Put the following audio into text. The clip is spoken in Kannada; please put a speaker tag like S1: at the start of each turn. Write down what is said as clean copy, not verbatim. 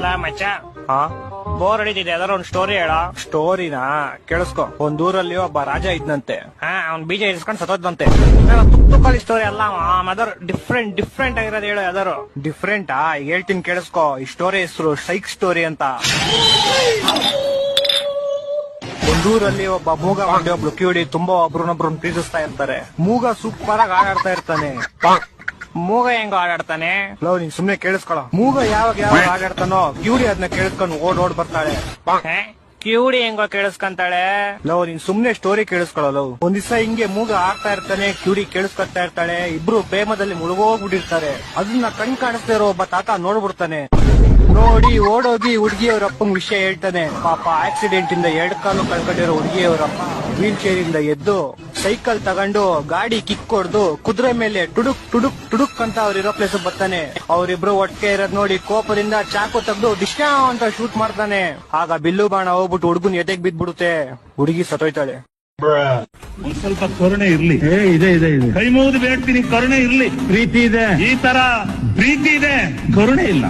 S1: ಲಾ ಮಚ್ಚ,
S2: ಹಾ
S1: ಬೋರ್ ಹೊಡಿತಿದೆ, ಯಾವ್ದಾರ ಒಂದ್ ಸ್ಟೋರಿ ಹೇಳ.
S2: ಸ್ಟೋರಿನಾ? ಕೇಳಿಸ್ಕೊ. ಒಂದೂರಲ್ಲಿ ಒಬ್ಬ ರಾಜ ಇದ್ನಂತೆ.
S1: ಅವ್ನ್ ಬೀಜ ಇರಿಸ್ಕೊಂಡ್ ಸತ್ತೋದ್ನಂತೆ. ತುಕ್ಕಲಿ ಸ್ಟೋರಿ ಅಲ್ಲ, ಅದರ ಡಿಫ್ರೆಂಟ್ ಆಗಿರೋದು ಹೇಳು ಯಾವ್ದಾರು.
S2: ಡಿಫ್ರೆಂಟಾ? ಹೇಳ್ತೀನಿ ಕೇಳಿಸ್ಕೊ. ಈ ಸ್ಟೋರಿ ಹೆಸರು ಸೈಕ್ ಸ್ಟೋರಿ ಅಂತ. ಒಂದೂರಲ್ಲಿ ಒಬ್ಬ ಮೂಗ ಮಾಡಿ ಒಬ್ಳು ಕಿವಿಡಿ ತುಂಬಾ ಒಬ್ರನ್ನೊಬ್ರನ್ನ ಪ್ರೀತಿಸ್ತಾ ಇರ್ತಾರೆ. ಮೂಗ ಸೂಪರ್ ಆಗಿ ಆಡಾಡ್ತಾ ಇರ್ತಾನೆ.
S1: ಮೂಗ ಹೆಂಗ ಆಡಾಡ್ತಾನೆ?
S2: ಲವ್, ನೀನ್ ಸುಮ್ನೆ ಕೇಳಿಸ್ಕೊಳ. ಮೂಗ ಯಾವಾಗ ಆಡಾಡ್ತಾನೋ ಕಿವಿಡಿ ಅದನ್ನ ಕೇಳಿಸ್ಕೊಂಡು ಓಡ್ ಬರ್ತಾಳೆ.
S1: ಕಿವುಡಿ ಹೆಂಗೋ ಕೇಳಿಸ್ಕೊಂತಾಳೆ?
S2: ಲವ್, ನೀನ್ ಸುಮ್ನೆ ಸ್ಟೋರಿ ಕೇಳಿಸ್ಕೊಳ. ಲವ್, ಒಂದ್ ದಿವಸ ಹಿಂಗೆ ಮೂಗ ಆಡ್ತಾ ಇರ್ತಾನೆ, ಕಿವಿಡಿ ಕೇಳಿಸ್ಕೊತಾ ಇರ್ತಾಳೆ. ಇಬ್ರು ಪ್ರೇಮದಲ್ಲಿ ಮುಳುಗೋಗ್ಬಿಟ್ಟಿರ್ತಾರೆ. ಅದನ್ನ ಕಣ್ ಕಾಣಿಸ್ತಾ ಇರೋ ಒಬ್ಬ ತಾತ ನೋಡ್ಬಿಡ್ತಾನೆ. ನೋಡಿ ಓಡೋಗಿ ಹುಡುಗಿಯವ್ರ ಅಪ್ಪಂಗ್ ವಿಷಯ ಹೇಳ್ತಾನೆ. ಪಾಪ ಆಕ್ಸಿಡೆಂಟ್ ಇಂದ 2 ಕಾಲು ಕಳ್ಕೊಂಡಿರೋ ಹುಡುಗಿಯವರಪ್ಪ ವೀಲ್ ಚೇರ್ ಇಂದ ಎದ್ದು ಸೈಕಲ್ ತಗೊಂಡು ಗಾಡಿ ಕಿಕ್ ಹೊಡ್ದು ಕುದುರೆ ಮೇಲೆ ಟುಡುಕ್ ಟುಡುಕ್ ಟುಡುಕ್ ಅಂತ ಅವ್ರಿರೋ ಪ್ಲೇಸ್ ಬರ್ತಾನೆ. ಅವ್ರಿಬ್ರು ಒಟ್ಟಿಗೆ ಇರೋದ್ ನೋಡಿ ಕೋಪದಿಂದ ಚಾಕು ತೆಗ್ದು ಡಿಶ್ಯಾ ಅಂತ ಶೂಟ್ ಮಾಡ್ತಾನೆ. ಆಗ ಬಿಲ್ಲು ಬಾಣ ಹೋಗ್ಬಿಟ್ಟು ಹುಡುಗನ್ ಎದೆಗ್ ಬಿದ್ಬಿಡುತ್ತೆ. ಹುಡುಗಿ ಸತ್ತೋಯ್ತಾಳೆ.
S3: ಒಂದ್ ಸ್ವಲ್ಪ ಕರುಣೆ ಇರ್ಲಿ. ಇದೆ ಇದೆ ಇದೆ, ಕೈ ಮುಗಿದು ಬೇಡ್ತೀನಿ, ಕರುಣೆ ಇರ್ಲಿ. ಪ್ರೀತಿ ಇದೆ, ಈ ತರ ಪ್ರೀತಿ ಇದೆ, ಕರುಣೆ ಇಲ್ಲ.